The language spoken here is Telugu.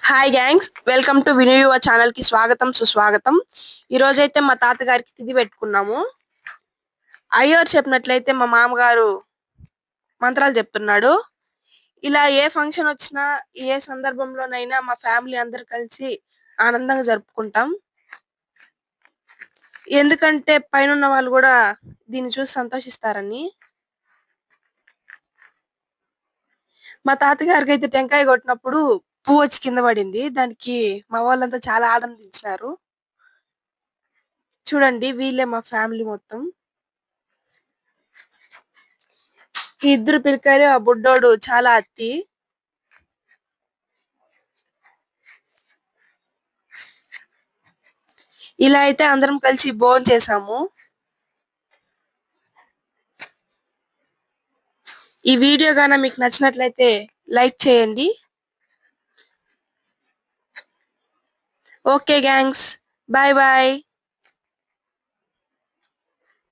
Hi gangs, welcome to Vinu యువ ఛానల్ కి స్వాగతం సుస్వాగతం. ఈ రోజైతే మా తాతగారికి తిథి పెట్టుకున్నాము. అయ్యోరు చెప్పినట్లయితే మా మామగారు మంత్రాలు చెప్తున్నాడు. ఇలా ఏ ఫంక్షన్ వచ్చినా ఏ సందర్భంలోనైనా మా ఫ్యామిలీ అందరు కలిసి ఆనందంగా జరుపుకుంటాం. ఎందుకంటే పైన వాళ్ళు కూడా దీన్ని చూసి సంతోషిస్తారని. మా తాతగారికి అయితే టెంకాయ కొట్టినప్పుడు పువ్వు వచ్చి కింద పడింది. దానికి మా వాళ్ళంతా చాలా ఆనందించినారు. చూడండి, వీళ్ళే మా ఫ్యామిలీ మొత్తం. ఈ ఇద్దరు పిల్లకాయలు, ఆ బుడ్డోడు చాలా అత్తి. ఇలా అయితే అందరం కలిసి భోంచేసాము. ఈ వీడియో గాన మీకు నచ్చినట్లయితే లైక్ చేయండి. Okay gangs, bye bye.